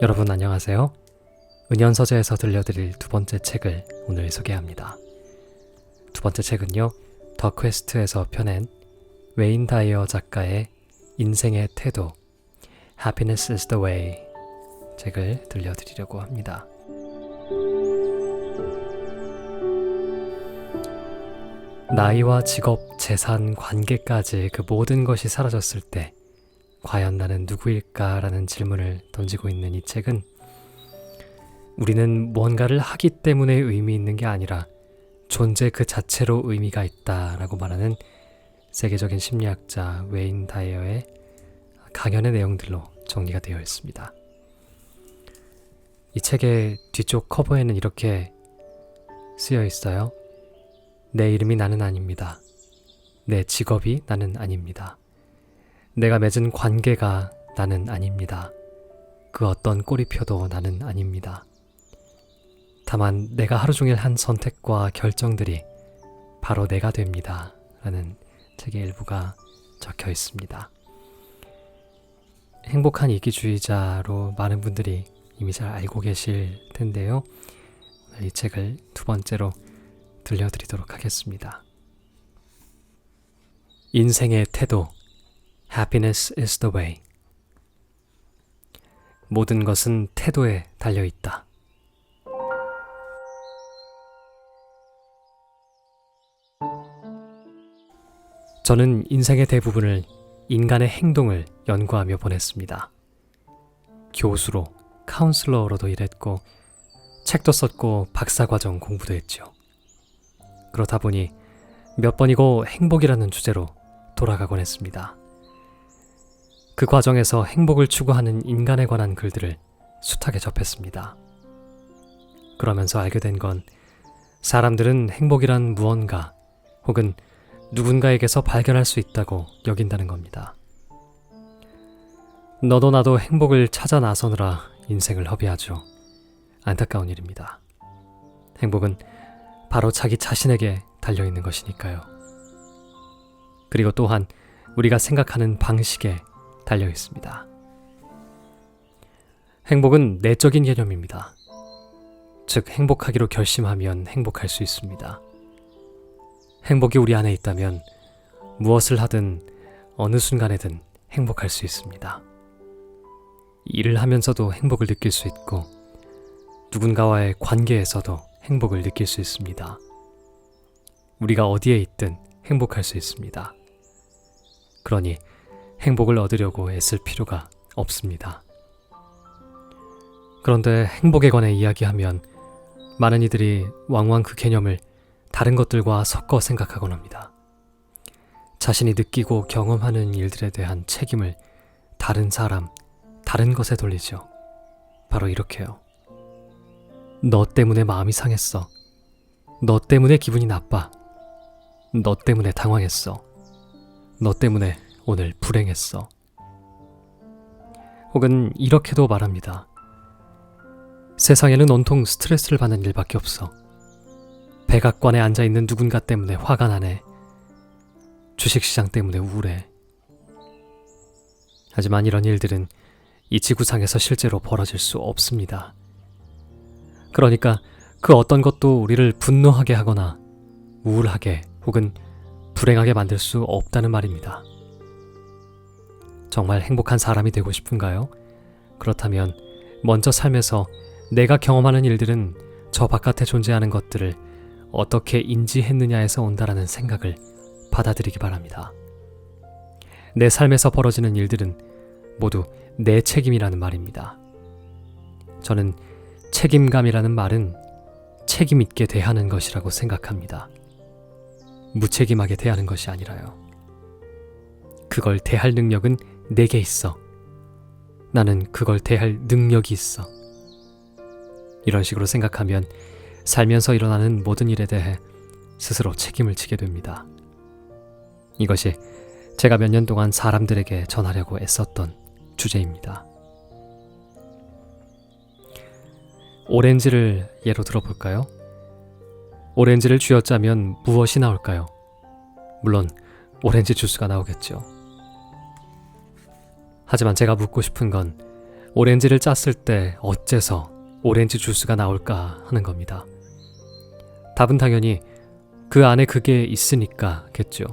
여러분 안녕하세요. 은연서재에서 들려드릴 두 번째 책을 오늘 소개합니다. 두 번째 책은요, 더 퀘스트에서 펴낸 웨인 다이어 작가의 인생의 태도, Happiness is the way 책을 들려드리려고 합니다. 나이와 직업, 재산, 관계까지 그 모든 것이 사라졌을 때 과연 나는 누구일까라는 질문을 던지고 있는 이 책은 우리는 무언가를 하기 때문에 의미 있는 게 아니라 존재 그 자체로 의미가 있다라고 말하는 세계적인 심리학자 웨인 다이어의 강연의 내용들로 정리가 되어 있습니다. 이 책의 뒤쪽 커버에는 이렇게 쓰여 있어요. 내 이름이 나는 아닙니다. 내 직업이 나는 아닙니다. 내가 맺은 관계가 나는 아닙니다. 그 어떤 꼬리표도 나는 아닙니다. 다만 내가 하루 종일 한 선택과 결정들이 바로 내가 됩니다. 라는 책의 일부가 적혀 있습니다. 행복한 이기주의자로 많은 분들이 이미 잘 알고 계실 텐데요. 오늘 이 책을 두 번째로 들려드리도록 하겠습니다. 인생의 태도, Happiness is the way. 모든 것은 태도에 달려있다. 저는 인생의 대부분을 인간의 행동을 연구하며 보냈습니다. 교수로, 카운슬러로도 일했고, 책도 썼고, 박사과정 공부도 했죠. 그러다 보니 몇 번이고 행복이라는 주제로 돌아가곤 했습니다. 그 과정에서 행복을 추구하는 인간에 관한 글들을 숱하게 접했습니다. 그러면서 알게 된 건 사람들은 행복이란 무언가 혹은 누군가에게서 발견할 수 있다고 여긴다는 겁니다. 너도 나도 행복을 찾아 나서느라 인생을 허비하죠. 안타까운 일입니다. 행복은 바로 자기 자신에게 달려있는 것이니까요. 그리고 또한 우리가 생각하는 방식에 달려 있습니다. 행복은 내적인 개념입니다. 즉, 행복하기로 결심하면 행복할 수 있습니다. 행복이 우리 안에 있다면 무엇을 하든 어느 순간에든 행복할 수 있습니다. 일을 하면서도 행복을 느낄 수 있고 누군가와의 관계에서도 행복을 느낄 수 있습니다. 우리가 어디에 있든 행복할 수 있습니다. 그러니 행복을 얻으려고 애쓸 필요가 없습니다. 그런데 행복에 관해 이야기하면 많은 이들이 왕왕 그 개념을 다른 것들과 섞어 생각하곤 합니다. 자신이 느끼고 경험하는 일들에 대한 책임을 다른 사람, 다른 것에 돌리죠. 바로 이렇게요. 너 때문에 마음이 상했어. 너 때문에 기분이 나빠. 너 때문에 당황했어. 너 때문에 오늘 불행했어. 혹은 이렇게도 말합니다. 세상에는 온통 스트레스를 받는 일밖에 없어. 백악관에 앉아있는 누군가 때문에 화가 나네. 주식시장 때문에 우울해. 하지만 이런 일들은 이 지구상에서 실제로 벌어질 수 없습니다. 그러니까 그 어떤 것도 우리를 분노하게 하거나 우울하게 혹은 불행하게 만들 수 없다는 말입니다. 정말 행복한 사람이 되고 싶은가요? 그렇다면 먼저 삶에서 내가 경험하는 일들은 저 바깥에 존재하는 것들을 어떻게 인지했느냐에서 온다라는 생각을 받아들이기 바랍니다. 내 삶에서 벌어지는 일들은 모두 내 책임이라는 말입니다. 저는 책임감이라는 말은 책임 있게 대하는 것이라고 생각합니다. 무책임하게 대하는 것이 아니라요. 그걸 대할 능력은 내게 있어. 나는 그걸 대할 능력이 있어. 이런 식으로 생각하면 살면서 일어나는 모든 일에 대해 스스로 책임을 지게 됩니다. 이것이 제가 몇 년 동안 사람들에게 전하려고 애썼던 주제입니다. 오렌지를 예로 들어볼까요? 오렌지를 쥐어짜면 무엇이 나올까요? 물론 오렌지 주스가 나오겠죠. 하지만 제가 묻고 싶은 건 오렌지를 짰을 때 어째서 오렌지 주스가 나올까 하는 겁니다. 답은 당연히 그 안에 그게 있으니까겠죠.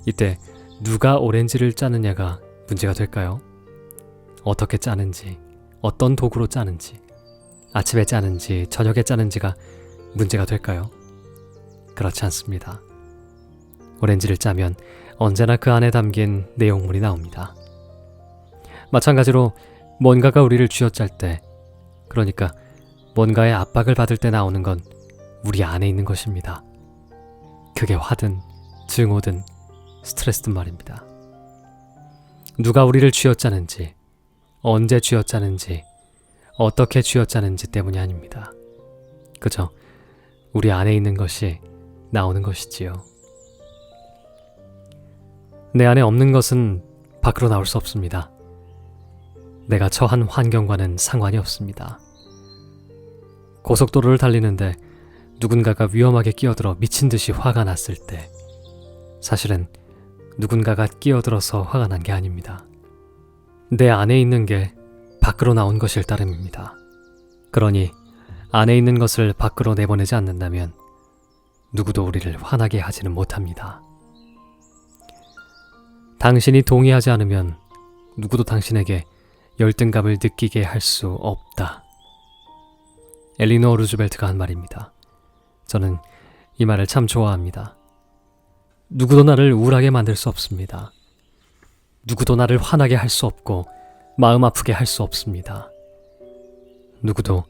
이때 누가 오렌지를 짜느냐가 문제가 될까요? 어떻게 짜는지, 어떤 도구로 짜는지, 아침에 짜는지 저녁에 짜는지가 문제가 될까요? 그렇지 않습니다. 오렌지를 짜면 언제나 그 안에 담긴 내용물이 나옵니다. 마찬가지로 뭔가가 우리를 쥐어짤 때, 그러니까 뭔가의 압박을 받을 때 나오는 건 우리 안에 있는 것입니다. 그게 화든 증오든 스트레스든 말입니다. 누가 우리를 쥐어짜는지, 언제 쥐어짜는지, 어떻게 쥐어짜는지 때문이 아닙니다. 그저 우리 안에 있는 것이 나오는 것이지요. 내 안에 없는 것은 밖으로 나올 수 없습니다. 내가 처한 환경과는 상관이 없습니다. 고속도로를 달리는데 누군가가 위험하게 끼어들어 미친 듯이 화가 났을 때, 사실은 누군가가 끼어들어서 화가 난 게 아닙니다. 내 안에 있는 게 밖으로 나온 것일 따름입니다. 그러니 안에 있는 것을 밖으로 내보내지 않는다면 누구도 우리를 화나게 하지는 못합니다. 당신이 동의하지 않으면 누구도 당신에게 열등감을 느끼게 할 수 없다. 엘리노어 루즈벨트가 한 말입니다. 저는 이 말을 참 좋아합니다. 누구도 나를 우울하게 만들 수 없습니다. 누구도 나를 화나게 할 수 없고 마음 아프게 할 수 없습니다. 누구도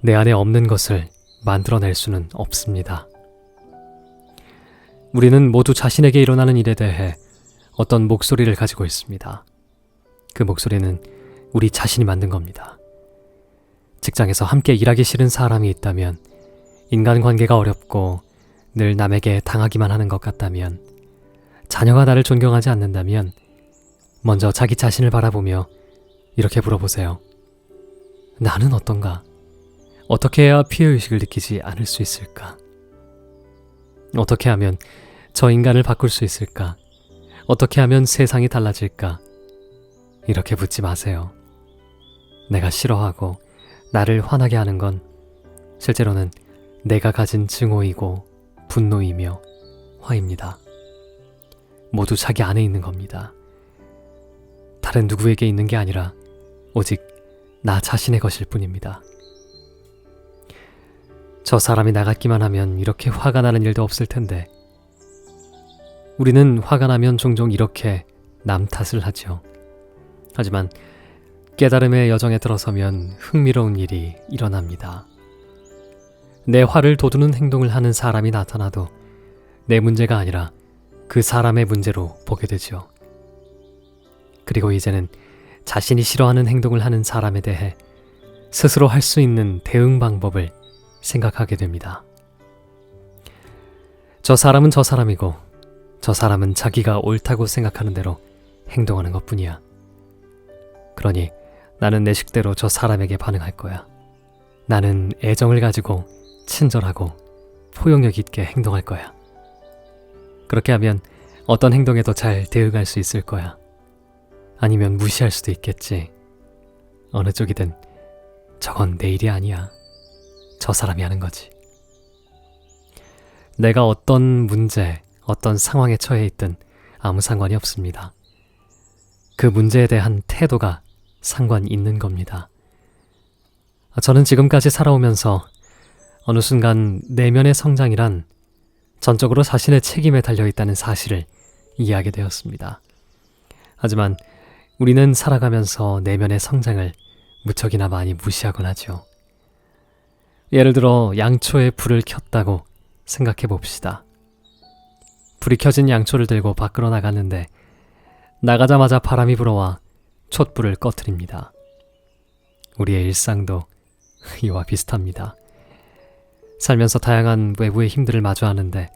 내 안에 없는 것을 만들어낼 수는 없습니다. 우리는 모두 자신에게 일어나는 일에 대해 어떤 목소리를 가지고 있습니다. 그 목소리는 우리 자신이 만든 겁니다. 직장에서 함께 일하기 싫은 사람이 있다면, 인간관계가 어렵고 늘 남에게 당하기만 하는 것 같다면, 자녀가 나를 존경하지 않는다면 먼저 자기 자신을 바라보며 이렇게 물어보세요. 나는 어떤가? 어떻게 해야 피해의식을 느끼지 않을 수 있을까? 어떻게 하면 저 인간을 바꿀 수 있을까? 어떻게 하면 세상이 달라질까? 이렇게 묻지 마세요. 내가 싫어하고 나를 화나게 하는 건 실제로는 내가 가진 증오이고 분노이며 화입니다. 모두 자기 안에 있는 겁니다. 다른 누구에게 있는 게 아니라 오직 나 자신의 것일 뿐입니다. 저 사람이 나갔기만 하면 이렇게 화가 나는 일도 없을 텐데, 우리는 화가 나면 종종 이렇게 남 탓을 하죠. 하지만 깨달음의 여정에 들어서면 흥미로운 일이 일어납니다. 내 화를 돋우는 행동을 하는 사람이 나타나도 내 문제가 아니라 그 사람의 문제로 보게 되죠. 그리고 이제는 자신이 싫어하는 행동을 하는 사람에 대해 스스로 할 수 있는 대응 방법을 생각하게 됩니다. 저 사람은 저 사람이고 저 사람은 자기가 옳다고 생각하는 대로 행동하는 것뿐이야. 그러니 나는 내 식대로 저 사람에게 반응할 거야. 나는 애정을 가지고 친절하고 포용력 있게 행동할 거야. 그렇게 하면 어떤 행동에도 잘 대응할 수 있을 거야. 아니면 무시할 수도 있겠지. 어느 쪽이든 저건 내 일이 아니야. 저 사람이 하는 거지. 내가 어떤 문제, 어떤 상황에 처해 있든 아무 상관이 없습니다. 그 문제에 대한 태도가 상관 있는 겁니다. 저는 지금까지 살아오면서 어느 순간 내면의 성장이란 전적으로 자신의 책임에 달려있다는 사실을 이해하게 되었습니다. 하지만 우리는 살아가면서 내면의 성장을 무척이나 많이 무시하곤 하죠. 예를 들어 양초에 불을 켰다고 생각해 봅시다. 불이 켜진 양초를 들고 밖으로 나갔는데 나가자마자 바람이 불어와 촛불을 꺼트립니다. 우리의 일상도 이와 비슷합니다. 살면서 다양한 외부의 힘들을 마주하는데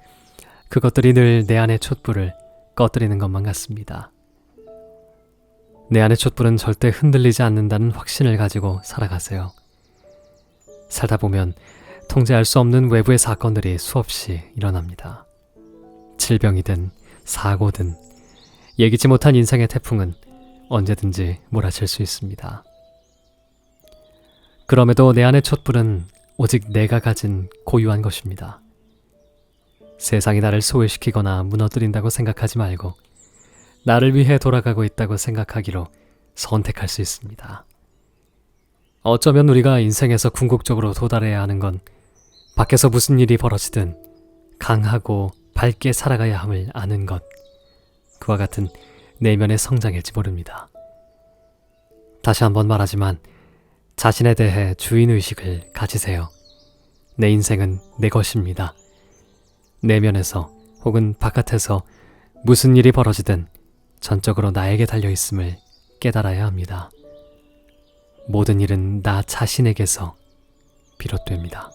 그것들이 늘 내 안의 촛불을 꺼뜨리는 것만 같습니다. 내 안의 촛불은 절대 흔들리지 않는다는 확신을 가지고 살아가세요. 살다 보면 통제할 수 없는 외부의 사건들이 수없이 일어납니다. 질병이든 사고든 예기치 못한 인생의 태풍은 언제든지 몰아칠 수 있습니다. 그럼에도 내 안의 촛불은 오직 내가 가진 고유한 것입니다. 세상이 나를 소외시키거나 무너뜨린다고 생각하지 말고 나를 위해 돌아가고 있다고 생각하기로 선택할 수 있습니다. 어쩌면 우리가 인생에서 궁극적으로 도달해야 하는 건 밖에서 무슨 일이 벌어지든 강하고 밝게 살아가야 함을 아는 것, 그와 같은 내면의 성장일지 모릅니다. 다시 한번 말하지만 자신에 대해 주인의식을 가지세요. 내 인생은 내 것입니다. 내면에서 혹은 바깥에서 무슨 일이 벌어지든 전적으로 나에게 달려있음을 깨달아야 합니다. 모든 일은 나 자신에게서 비롯됩니다.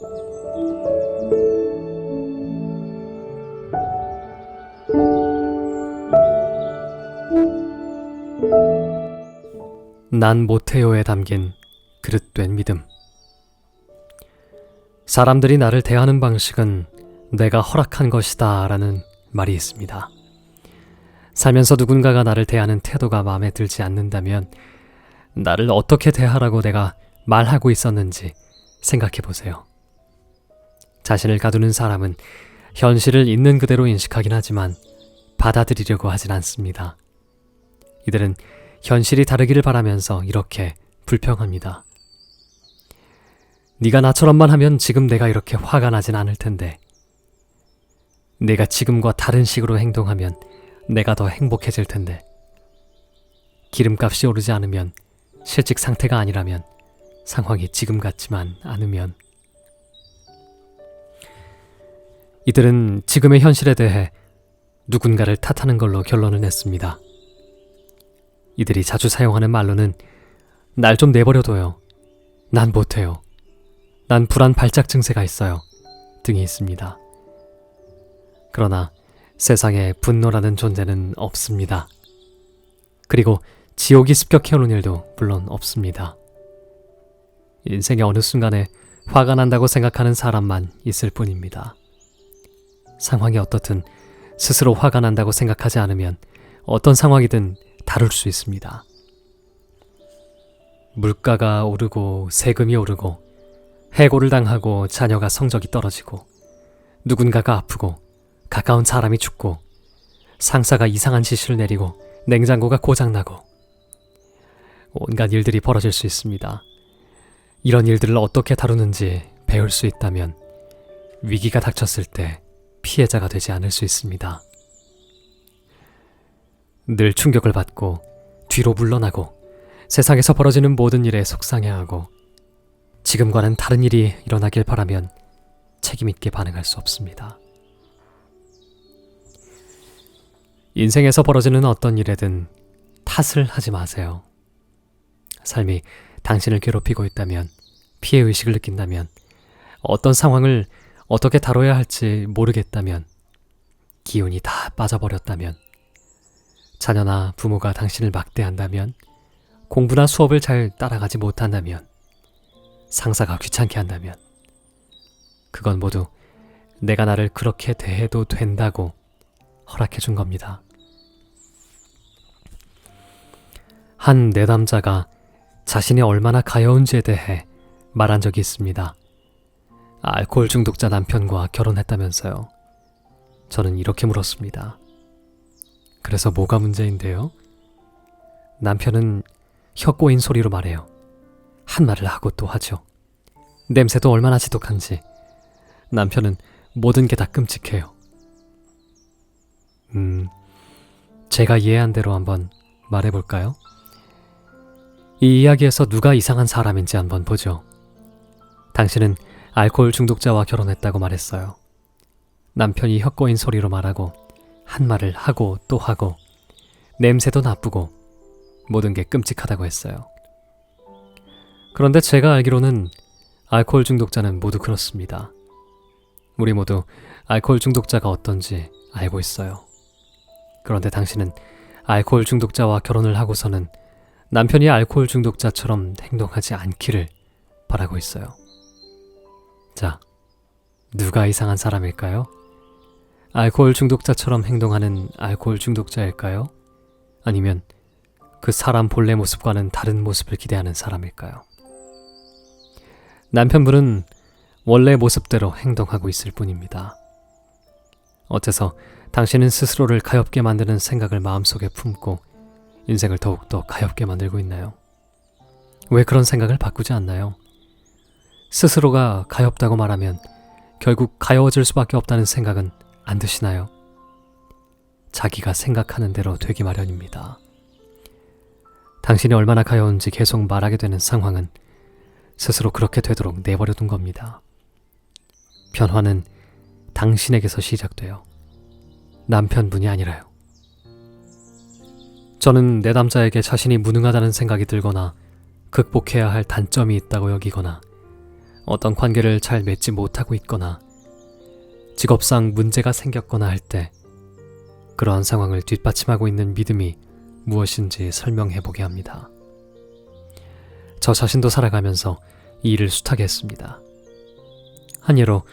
난 못해요에 담긴 그릇된 믿음. 사람들이 나를 대하는 방식은 내가 허락한 것이다 라는 말이 있습니다. 살면서 누군가가 나를 대하는 태도가 마음에 들지 않는다면 나를 어떻게 대하라고 내가 말하고 있었는지 생각해 보세요. 자신을 가두는 사람은 현실을 있는 그대로 인식하긴 하지만 받아들이려고 하진 않습니다. 이들은 현실이 다르기를 바라면서 이렇게 불평합니다. 네가 나처럼만 하면 지금 내가 이렇게 화가 나진 않을 텐데, 내가 지금과 다른 식으로 행동하면 내가 더 행복해질 텐데, 기름값이 오르지 않으면, 실직 상태가 아니라면, 상황이 지금 같지만 않으면. 이들은 지금의 현실에 대해 누군가를 탓하는 걸로 결론을 냈습니다. 이들이 자주 사용하는 말로는 날 좀 내버려둬요. 난 못해요. 난 불안 발작 증세가 있어요. 등이 있습니다. 그러나 세상에 분노라는 존재는 없습니다. 그리고 지옥이 습격해오는 일도 물론 없습니다. 인생의 어느 순간에 화가 난다고 생각하는 사람만 있을 뿐입니다. 상황이 어떻든 스스로 화가 난다고 생각하지 않으면 어떤 상황이든 다룰 수 있습니다. 물가가 오르고 세금이 오르고 해고를 당하고 자녀가 성적이 떨어지고 누군가가 아프고 가까운 사람이 죽고 상사가 이상한 지시를 내리고 냉장고가 고장나고 온갖 일들이 벌어질 수 있습니다. 이런 일들을 어떻게 다루는지 배울 수 있다면 위기가 닥쳤을 때 피해자가 되지 않을 수 있습니다. 늘 충격을 받고 뒤로 물러나고 세상에서 벌어지는 모든 일에 속상해하고 지금과는 다른 일이 일어나길 바라면 책임있게 반응할 수 없습니다. 인생에서 벌어지는 어떤 일에든 탓을 하지 마세요. 삶이 당신을 괴롭히고 있다면, 피해의식을 느낀다면, 어떤 상황을 어떻게 다뤄야 할지 모르겠다면, 기운이 다 빠져버렸다면, 자녀나 부모가 당신을 막대한다면, 공부나 수업을 잘 따라가지 못한다면, 상사가 귀찮게 한다면, 그건 모두 내가 나를 그렇게 대해도 된다고 허락해 준 겁니다. 한 내담자가 자신이 얼마나 가여운지에 대해 말한 적이 있습니다. 알코올 중독자 남편과 결혼했다면서요. 저는 이렇게 물었습니다. 그래서 뭐가 문제인데요? 남편은 혀 꼬인 소리로 말해요. 한 말을 하고 또 하죠. 냄새도 얼마나 지독한지. 남편은 모든 게 다 끔찍해요. 제가 이해한 대로 한번 말해볼까요? 이 이야기에서 누가 이상한 사람인지 한번 보죠. 당신은 알코올 중독자와 결혼했다고 말했어요. 남편이 혀 꼬인 소리로 말하고 한 말을 하고 또 하고 냄새도 나쁘고 모든 게 끔찍하다고 했어요. 그런데 제가 알기로는 알코올 중독자는 모두 그렇습니다. 우리 모두 알코올 중독자가 어떤지 알고 있어요. 그런데 당신은 알코올 중독자와 결혼을 하고서는 남편이 알코올 중독자처럼 행동하지 않기를 바라고 있어요. 자, 누가 이상한 사람일까요? 알코올 중독자처럼 행동하는 알코올 중독자일까요? 아니면 그 사람 본래 모습과는 다른 모습을 기대하는 사람일까요? 남편분은 원래 모습대로 행동하고 있을 뿐입니다. 어째서 당신은 스스로를 가엾게 만드는 생각을 마음속에 품고 인생을 더욱더 가엾게 만들고 있나요? 왜 그런 생각을 바꾸지 않나요? 스스로가 가엾다고 말하면 결국 가여워질 수밖에 없다는 생각은 안 드시나요? 자기가 생각하는 대로 되기 마련입니다. 당신이 얼마나 가여운지 계속 말하게 되는 상황은 스스로 그렇게 되도록 내버려둔 겁니다. 변화는 당신에게서 시작돼요. 남편분이 아니라요. 저는 내담자에게 자신이 무능하다는 생각이 들거나 극복해야 할 단점이 있다고 여기거나 어떤 관계를 잘 맺지 못하고 있거나 직업상 문제가 생겼거나 할 때 그러한 상황을 뒷받침하고 있는 믿음이 무엇인지 설명해보게 합니다. 저 자신도 살아가면서 이 일을 숱하게 했습니다. 한 예로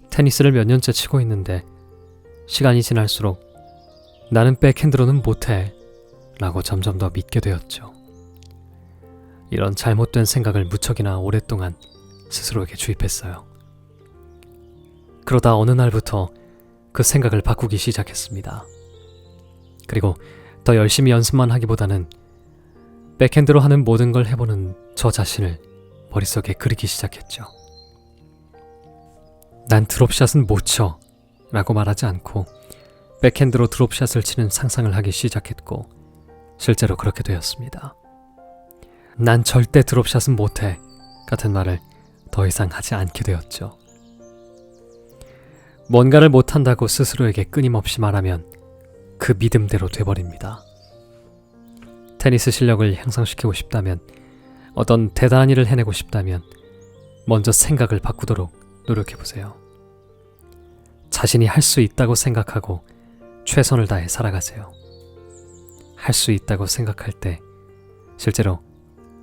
테니스를 몇 년째 치고 있는데 시간이 지날수록 나는 백핸드로는 못해 라고 점점 더 믿게 되었죠. 이런 잘못된 생각을 무척이나 오랫동안 스스로에게 주입했어요. 그러다 어느 날부터 그 생각을 바꾸기 시작했습니다. 그리고 더 열심히 연습만 하기보다는 백핸드로 하는 모든 걸 해보는 저 자신을 머릿속에 그리기 시작했죠. 난 드롭샷은 못 쳐 라고 말하지 않고 백핸드로 드롭샷을 치는 상상을 하기 시작했고 실제로 그렇게 되었습니다. 난 절대 드롭샷은 못해 같은 말을 더 이상 하지 않게 되었죠. 뭔가를 못한다고 스스로에게 끊임없이 말하면 그 믿음대로 돼버립니다. 테니스 실력을 향상시키고 싶다면, 어떤 대단한 일을 해내고 싶다면 먼저 생각을 바꾸도록 노력해보세요. 자신이 할 수 있다고 생각하고 최선을 다해 살아가세요. 할 수 있다고 생각할 때 실제로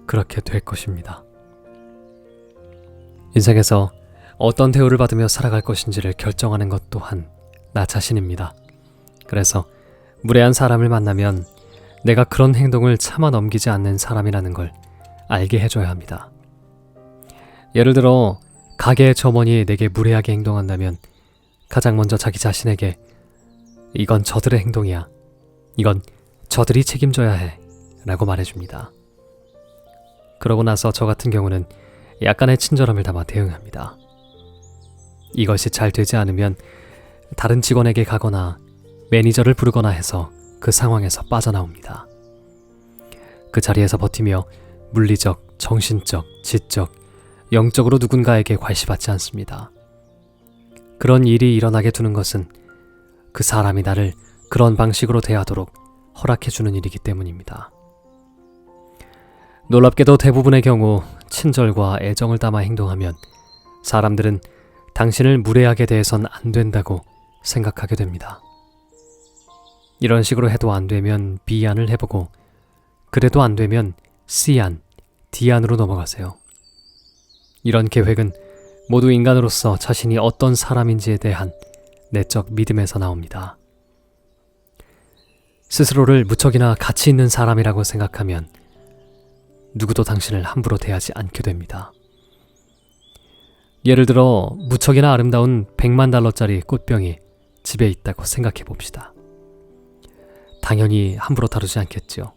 그렇게 될 것입니다. 인생에서 어떤 대우를 받으며 살아갈 것인지를 결정하는 것 또한 나 자신입니다. 그래서 무례한 사람을 만나면 내가 그런 행동을 참아 넘기지 않는 사람이라는 걸 알게 해줘야 합니다. 예를 들어 가게의 점원이 내게 무례하게 행동한다면 가장 먼저 자기 자신에게 이건 저들의 행동이야. 이건 저들이 책임져야 해. 라고 말해줍니다. 그러고 나서 저 같은 경우는 약간의 친절함을 담아 대응합니다. 이것이 잘 되지 않으면 다른 직원에게 가거나 매니저를 부르거나 해서 그 상황에서 빠져나옵니다. 그 자리에서 버티며 물리적, 정신적, 지적, 영적으로 누군가에게 괄시받지 않습니다. 그런 일이 일어나게 두는 것은 그 사람이 나를 그런 방식으로 대하도록 허락해주는 일이기 때문입니다. 놀랍게도 대부분의 경우 친절과 애정을 담아 행동하면 사람들은 당신을 무례하게 대해선 안 된다고 생각하게 됩니다. 이런 식으로 해도 안 되면 B안을 해보고 그래도 안 되면 C안, D안으로 넘어가세요. 이런 계획은 모두 인간으로서 자신이 어떤 사람인지에 대한 내적 믿음에서 나옵니다. 스스로를 무척이나 가치 있는 사람이라고 생각하면 누구도 당신을 함부로 대하지 않게 됩니다. 예를 들어 무척이나 아름다운 $1,000,000짜리 꽃병이 집에 있다고 생각해 봅시다. 당연히 함부로 다루지 않겠죠.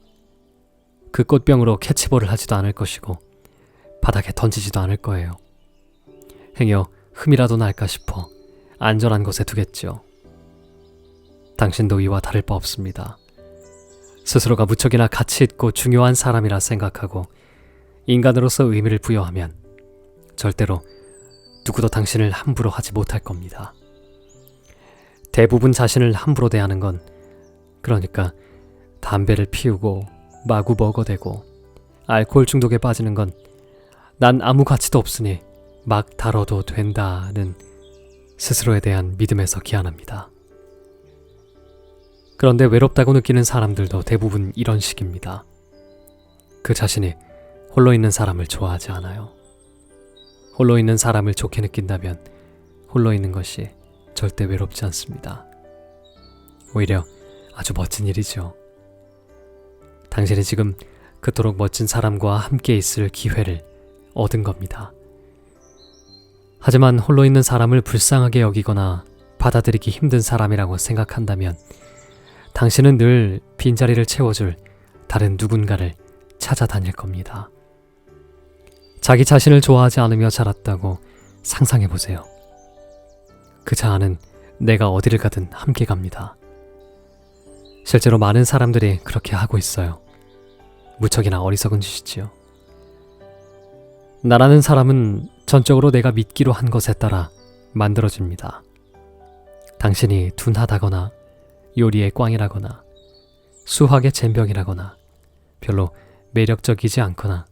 그 꽃병으로 캐치볼을 하지도 않을 것이고 바닥에 던지지도 않을 거예요. 행여 흠이라도 날까 싶어 안전한 곳에 두겠죠. 당신도 이와 다를 바 없습니다. 스스로가 무척이나 가치 있고 중요한 사람이라 생각하고 인간으로서 의미를 부여하면 절대로 누구도 당신을 함부로 하지 못할 겁니다. 대부분 자신을 함부로 대하는 건, 그러니까 담배를 피우고 마구 먹어대고 알코올 중독에 빠지는 건 난 아무 가치도 없으니 막 다뤄도 된다는 스스로에 대한 믿음에서 기한합니다. 그런데 외롭다고 느끼는 사람들도 대부분 이런 식입니다. 그 자신이 홀로 있는 사람을 좋아하지 않아요. 홀로 있는 사람을 좋게 느낀다면 홀로 있는 것이 절대 외롭지 않습니다. 오히려 아주 멋진 일이죠. 당신이 지금 그토록 멋진 사람과 함께 있을 기회를 얻은 겁니다. 하지만 홀로 있는 사람을 불쌍하게 여기거나 받아들이기 힘든 사람이라고 생각한다면 당신은 늘 빈자리를 채워줄 다른 누군가를 찾아다닐 겁니다. 자기 자신을 좋아하지 않으며 자랐다고 상상해보세요. 그 자아는 내가 어디를 가든 함께 갑니다. 실제로 많은 사람들이 그렇게 하고 있어요. 무척이나 어리석은 짓이지요. 나라는 사람은 전적으로 내가 믿기로 한 것에 따라 만들어집니다. 당신이 둔하다거나 요리의 꽝이라거나 수학의 젬병이라거나 별로 매력적이지 않거나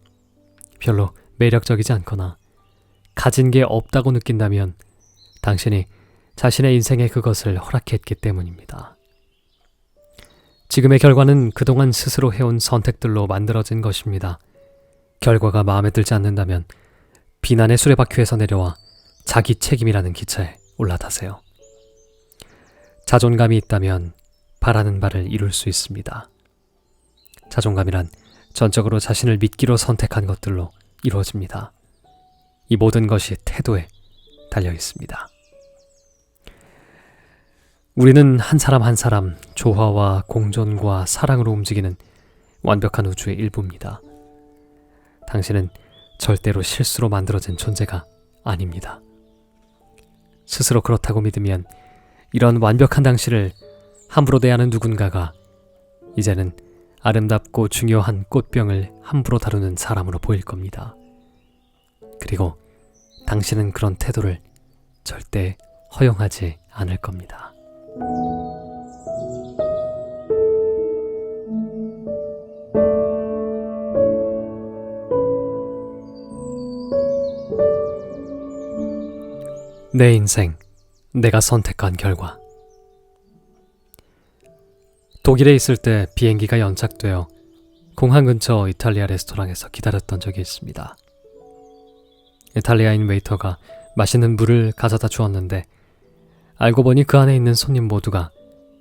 가진 게 없다고 느낀다면 당신이 자신의 인생에 그것을 허락했기 때문입니다. 지금의 결과는 그동안 스스로 해온 선택들로 만들어진 것입니다. 결과가 마음에 들지 않는다면 비난의 수레바퀴에서 내려와 자기 책임이라는 기차에 올라타세요. 자존감이 있다면 바라는 바를 이룰 수 있습니다. 자존감이란 전적으로 자신을 믿기로 선택한 것들로 이루어집니다. 이 모든 것이 태도에 달려 있습니다. 우리는 한 사람 한 사람 조화와 공존과 사랑으로 움직이는 완벽한 우주의 일부입니다. 당신은 절대로 실수로 만들어진 존재가 아닙니다. 스스로 그렇다고 믿으면 이런 완벽한 당신을 함부로 대하는 누군가가 이제는 아름답고 중요한 꽃병을 함부로 다루는 사람으로 보일 겁니다. 그리고 당신은 그런 태도를 절대 허용하지 않을 겁니다. 내 인생, 내가 선택한 결과. 독일에 있을 때 비행기가 연착되어 공항 근처 이탈리아 레스토랑에서 기다렸던 적이 있습니다. 이탈리아인 웨이터가 맛있는 물을 가져다 주었는데 알고 보니 그 안에 있는 손님 모두가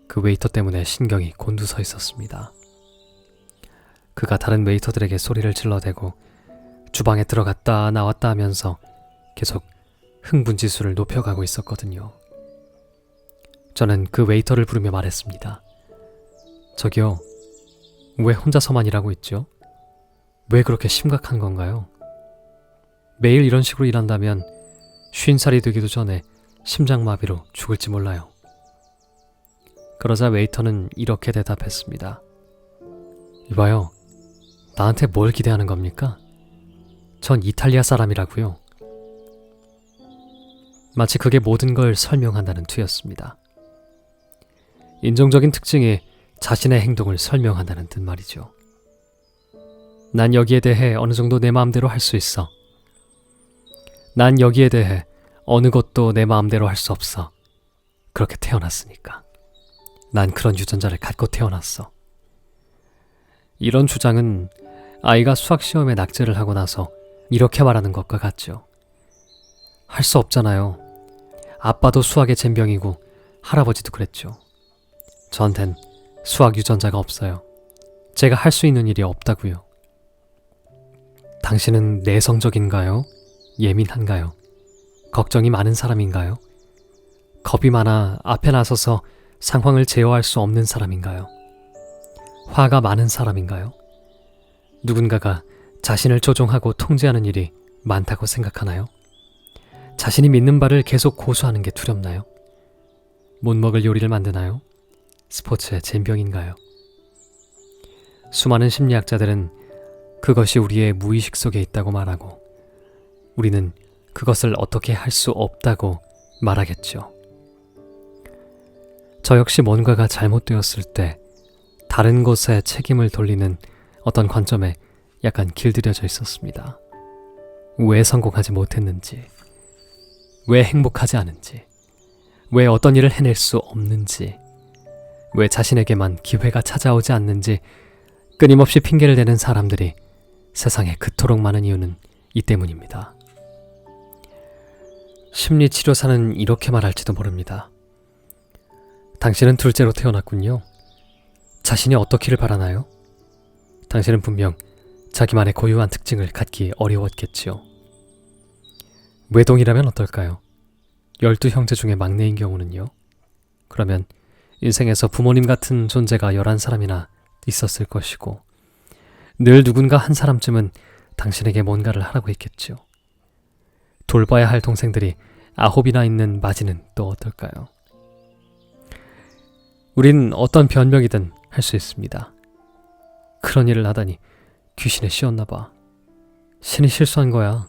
그 웨이터 때문에 신경이 곤두서 있었습니다. 그가 다른 웨이터들에게 소리를 질러대고 주방에 들어갔다 나왔다 하면서 계속 흥분지수를 높여가고 있었거든요. 저는 그 웨이터를 부르며 말했습니다. 저기요, 왜 혼자서만 일하고 있죠? 왜 그렇게 심각한 건가요? 매일 이런 식으로 일한다면 50살이 되기도 전에 심장마비로 죽을지 몰라요. 그러자 웨이터는 이렇게 대답했습니다. 이봐요, 나한테 뭘 기대하는 겁니까? 전 이탈리아 사람이라고요. 마치 그게 모든 걸 설명한다는 투였습니다. 인종적인 특징이 자신의 행동을 설명한다는 듯 말이죠. 난 여기에 대해 어느 정도 내 마음대로 할 수 있어. 난 여기에 대해 어느 것도 내 마음대로 할 수 없어. 그렇게 태어났으니까. 난 그런 유전자를 갖고 태어났어. 이런 주장은 아이가 수학시험에 낙제를 하고 나서 이렇게 말하는 것과 같죠. 할 수 없잖아요. 아빠도 수학의 젬병이고 할아버지도 그랬죠. 저한텐 수학 유전자가 없어요. 제가 할 수 있는 일이 없다고요. 당신은 내성적인가요? 예민한가요? 걱정이 많은 사람인가요? 겁이 많아 앞에 나서서 상황을 제어할 수 없는 사람인가요? 화가 많은 사람인가요? 누군가가 자신을 조종하고 통제하는 일이 많다고 생각하나요? 자신이 믿는 바를 계속 고수하는 게 두렵나요? 못 먹을 요리를 만드나요? 스포츠의 젬병인가요? 수많은 심리학자들은 그것이 우리의 무의식 속에 있다고 말하고 우리는 그것을 어떻게 할 수 없다고 말하겠죠. 저 역시 뭔가가 잘못되었을 때 다른 곳에 책임을 돌리는 어떤 관점에 약간 길들여져 있었습니다. 왜 성공하지 못했는지, 왜 행복하지 않은지, 왜 어떤 일을 해낼 수 없는지, 왜 자신에게만 기회가 찾아오지 않는지 끊임없이 핑계를 대는 사람들이 세상에 그토록 많은 이유는 이 때문입니다. 심리치료사는 이렇게 말할지도 모릅니다. 당신은 둘째로 태어났군요. 자신이 어떻기를 바라나요? 당신은 분명 자기만의 고유한 특징을 갖기 어려웠겠지요. 외동이라면 어떨까요? 12형제 중에 막내인 경우는요? 그러면 인생에서 부모님 같은 존재가 11사람이나 있었을 것이고 늘 누군가 한 사람쯤은 당신에게 뭔가를 하라고 했겠죠. 돌봐야 할 동생들이 9이나 있는 마지는 또 어떨까요? 우린 어떤 변명이든 할 수 있습니다. 그런 일을 하다니 귀신에 씌었나 봐. 신이 실수한 거야.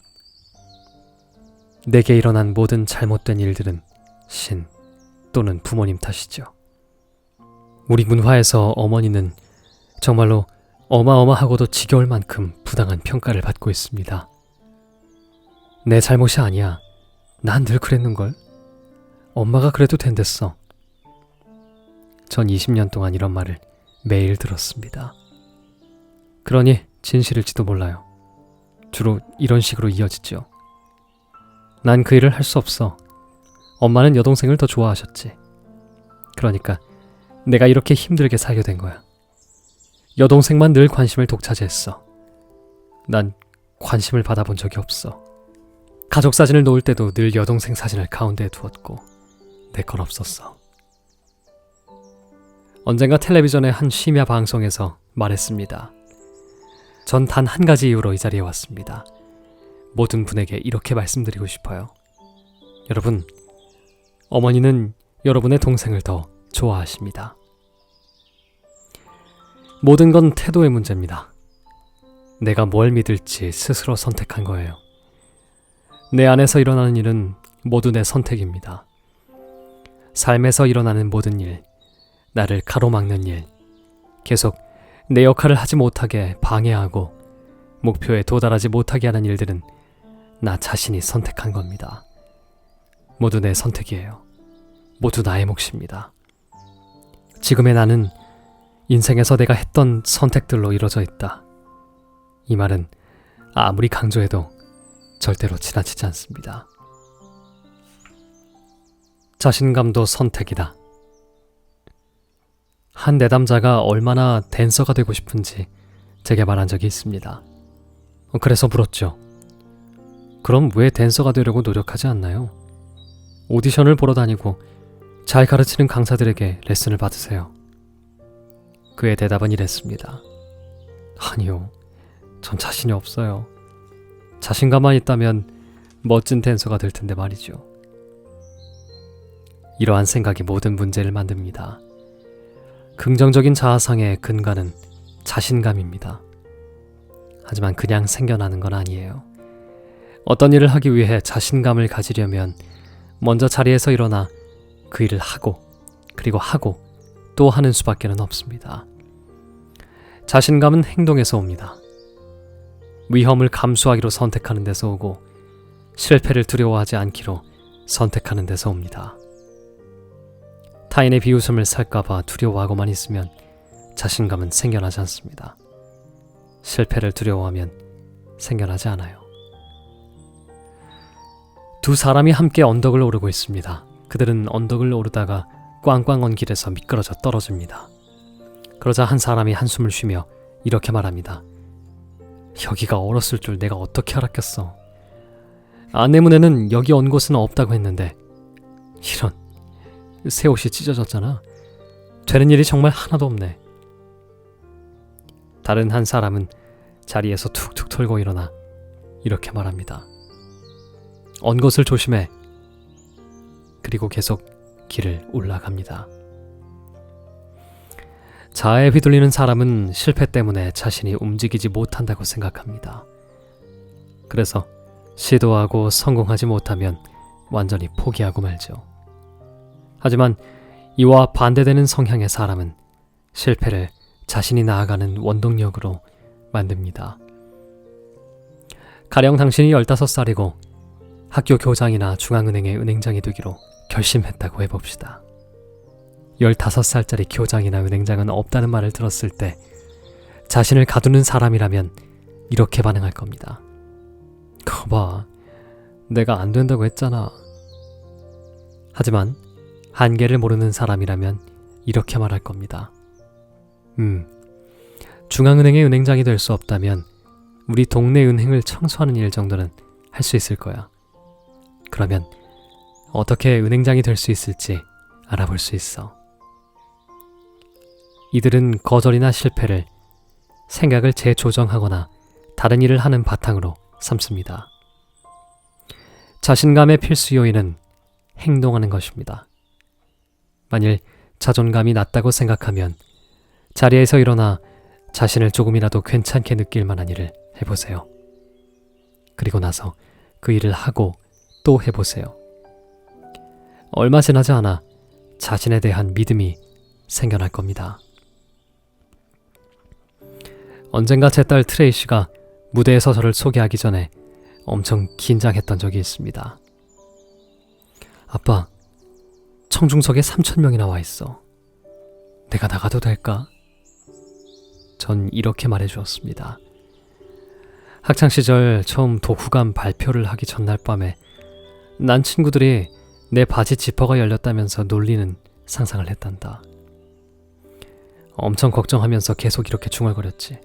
내게 일어난 모든 잘못된 일들은 신 또는 부모님 탓이죠. 우리 문화에서 어머니는 정말로 어마어마하고도 지겨울 만큼 부당한 평가를 받고 있습니다. 내 잘못이 아니야. 난 늘 그랬는걸. 엄마가 그래도 된댔어. 전 20년 동안 이런 말을 매일 들었습니다. 그러니 진실일지도 몰라요. 주로 이런 식으로 이어지죠. 난 그 일을 할 수 없어. 엄마는 여동생을 더 좋아하셨지. 그러니까 내가 이렇게 힘들게 살게 된 거야. 여동생만 늘 관심을 독차지했어. 난 관심을 받아본 적이 없어. 가족 사진을 놓을 때도 늘 여동생 사진을 가운데에 두었고 내 건 없었어. 언젠가 텔레비전의 한 심야 방송에서 말했습니다. 전 단 한 가지 이유로 이 자리에 왔습니다. 모든 분에게 이렇게 말씀드리고 싶어요. 여러분, 어머니는 여러분의 동생을 더 좋아하십니다. 모든 건 태도의 문제입니다. 내가 뭘 믿을지 스스로 선택한 거예요. 내 안에서 일어나는 일은 모두 내 선택입니다. 삶에서 일어나는 모든 일, 나를 가로막는 일, 계속 내 역할을 하지 못하게 방해하고 목표에 도달하지 못하게 하는 일들은 나 자신이 선택한 겁니다. 모두 내 선택이에요. 모두 나의 몫입니다. 지금의 나는 인생에서 내가 했던 선택들로 이루어져 있다. 이 말은 아무리 강조해도 절대로 지나치지 않습니다. 자신감도 선택이다. 한 내담자가 얼마나 댄서가 되고 싶은지 제게 말한 적이 있습니다. 그래서 물었죠. 그럼 왜 댄서가 되려고 노력하지 않나요? 오디션을 보러 다니고 잘 가르치는 강사들에게 레슨을 받으세요. 그의 대답은 이랬습니다. 아니요, 전 자신이 없어요. 자신감만 있다면 멋진 댄서가 될 텐데 말이죠. 이러한 생각이 모든 문제를 만듭니다. 긍정적인 자아상의 근간은 자신감입니다. 하지만 그냥 생겨나는 건 아니에요. 어떤 일을 하기 위해 자신감을 가지려면 먼저 자리에서 일어나 그 일을 하고 그리고 하고 또 하는 수밖에는 없습니다. 자신감은 행동에서 옵니다. 위험을 감수하기로 선택하는 데서 오고 실패를 두려워하지 않기로 선택하는 데서 옵니다. 타인의 비웃음을 살까봐 두려워하고만 있으면 자신감은 생겨나지 않습니다. 실패를 두려워하면 생겨나지 않아요. 두 사람이 함께 언덕을 오르고 있습니다. 그들은 언덕을 오르다가 꽝꽝 언 길에서 미끄러져 떨어집니다. 그러자 한 사람이 한숨을 쉬며 이렇게 말합니다. 여기가 얼었을 줄 내가 어떻게 알았겠어. 아내문에는 여기 언 곳은 없다고 했는데 이런, 새 옷이 찢어졌잖아. 되는 일이 정말 하나도 없네. 다른 한 사람은 자리에서 툭툭 털고 일어나 이렇게 말합니다. 언 곳을 조심해. 그리고 계속 길을 올라갑니다. 자아에 휘둘리는 사람은 실패 때문에 자신이 움직이지 못한다고 생각합니다. 그래서 시도하고 성공하지 못하면 완전히 포기하고 말죠. 하지만 이와 반대되는 성향의 사람은 실패를 자신이 나아가는 원동력으로 만듭니다. 가령 당신이 15살이고 학교 교장이나 중앙은행의 은행장이 되기로 결심했다고 해봅시다. 15살짜리 교장이나 은행장은 없다는 말을 들었을 때 자신을 가두는 사람이라면 이렇게 반응할 겁니다. 거봐, 내가 안 된다고 했잖아. 하지만 한계를 모르는 사람이라면 이렇게 말할 겁니다. 중앙은행의 은행장이 될 수 없다면 우리 동네 은행을 청소하는 일 정도는 할 수 있을 거야. 그러면 어떻게 은행장이 될 수 있을지 알아볼 수 있어. 이들은 거절이나 실패를 생각을 재조정하거나 다른 일을 하는 바탕으로 삼습니다. 자신감의 필수 요인은 행동하는 것입니다. 만일 자존감이 낮다고 생각하면 자리에서 일어나 자신을 조금이라도 괜찮게 느낄 만한 일을 해보세요. 그리고 나서 그 일을 하고 또 해보세요. 얼마 지나지 않아 자신에 대한 믿음이 생겨날 겁니다. 언젠가 제 딸 트레이시가 무대에서 저를 소개하기 전에 엄청 긴장했던 적이 있습니다. 아빠, 청중석에 3,000명이나 와 있어. 내가 나가도 될까? 전 이렇게 말해주었습니다. 학창시절 처음 독후감 발표를 하기 전날 밤에 난 친구들이 내 바지 지퍼가 열렸다면서 놀리는 상상을 했단다. 엄청 걱정하면서 계속 이렇게 중얼거렸지.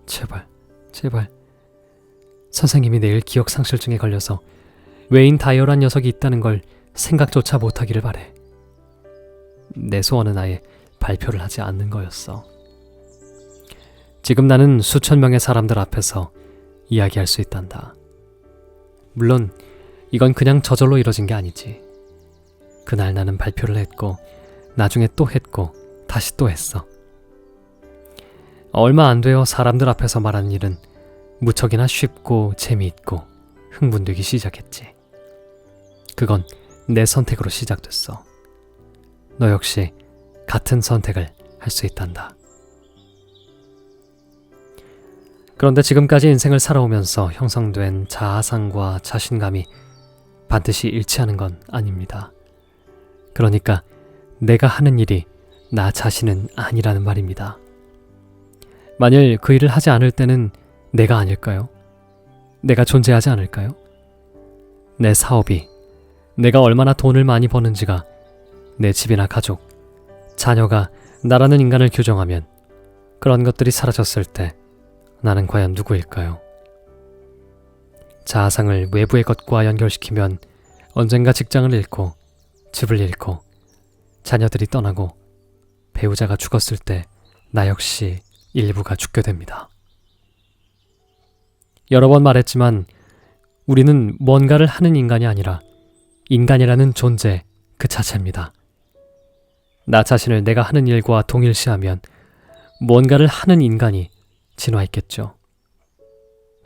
제발, 제발. 선생님이 내일 기억상실증에 걸려서 웨인 다이어란 녀석이 있다는 걸 생각조차 못하기를 바래. 내 소원은 아예 발표를 하지 않는 거였어. 지금 나는 수천 명의 사람들 앞에서 이야기할 수 있단다. 물론 이건 그냥 저절로 이뤄진 게 아니지. 그날 나는 발표를 했고 나중에 또 했고 다시 또 했어. 얼마 안 되어 사람들 앞에서 말하는 일은 무척이나 쉽고 재미있고 흥분되기 시작했지. 그건 내 선택으로 시작됐어. 너 역시 같은 선택을 할 수 있단다. 그런데 지금까지 인생을 살아오면서 형성된 자아상과 자신감이 반드시 일치하는 건 아닙니다. 그러니까 내가 하는 일이 나 자신은 아니라는 말입니다. 만일 그 일을 하지 않을 때는 내가 아닐까요? 내가 존재하지 않을까요? 내 사업이, 내가 얼마나 돈을 많이 버는지가 내 집이나 가족, 자녀가 나라는 인간을 규정하면 그런 것들이 사라졌을 때 나는 과연 누구일까요? 자아상을 외부의 것과 연결시키면 언젠가 직장을 잃고 집을 잃고 자녀들이 떠나고 배우자가 죽었을 때 나 역시 일부가 죽게 됩니다. 여러 번 말했지만 우리는 뭔가를 하는 인간이 아니라 인간이라는 존재 그 자체입니다. 나 자신을 내가 하는 일과 동일시하면 뭔가를 하는 인간이 진화했겠죠.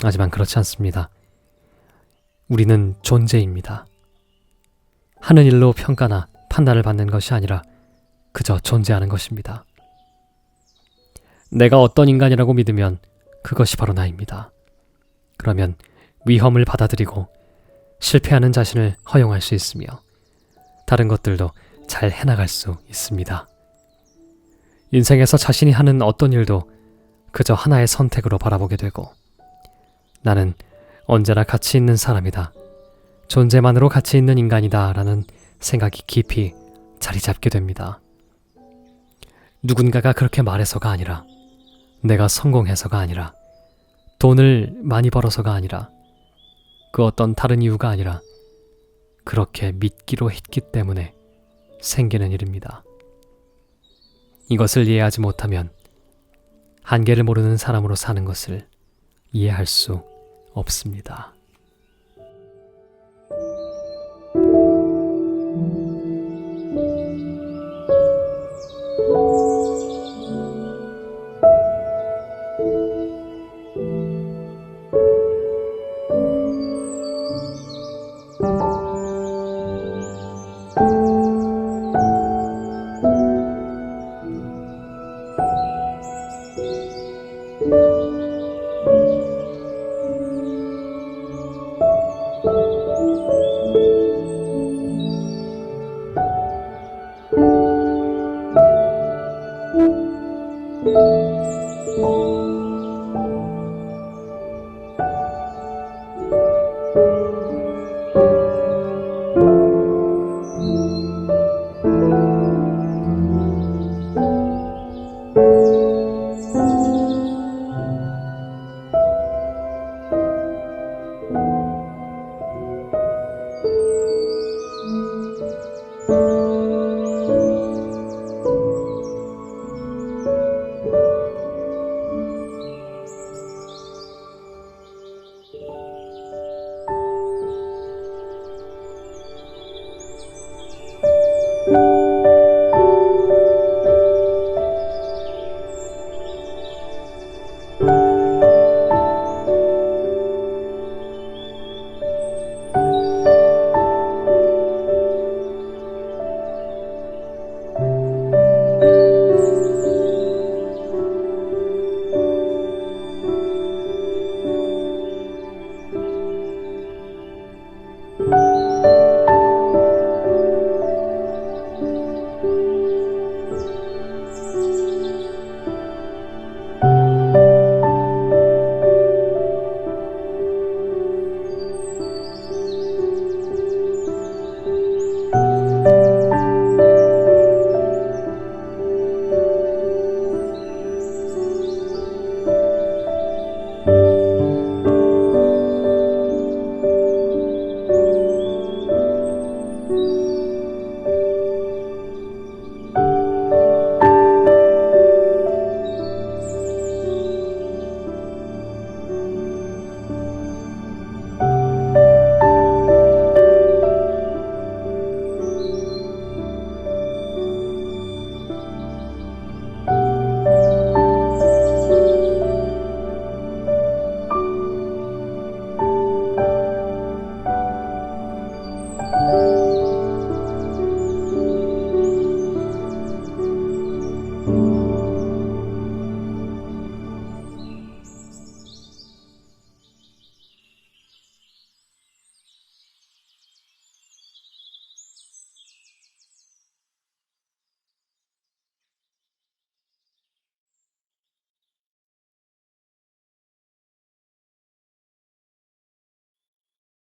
하지만 그렇지 않습니다. 우리는 존재입니다. 하는 일로 평가나 판단을 받는 것이 아니라 그저 존재하는 것입니다. 내가 어떤 인간이라고 믿으면 그것이 바로 나입니다. 그러면 위험을 받아들이고 실패하는 자신을 허용할 수 있으며 다른 것들도 잘 해나갈 수 있습니다. 인생에서 자신이 하는 어떤 일도 그저 하나의 선택으로 바라보게 되고 나는 언제나 가치 있는 사람이다. 존재만으로 가치 있는 인간이다 라는 생각이 깊이 자리 잡게 됩니다. 누군가가 그렇게 말해서가 아니라 내가 성공해서가 아니라 돈을 많이 벌어서가 아니라 그 어떤 다른 이유가 아니라 그렇게 믿기로 했기 때문에 생기는 일입니다. 이것을 이해하지 못하면 한계를 모르는 사람으로 사는 것을 이해할 수 없습니다. thank you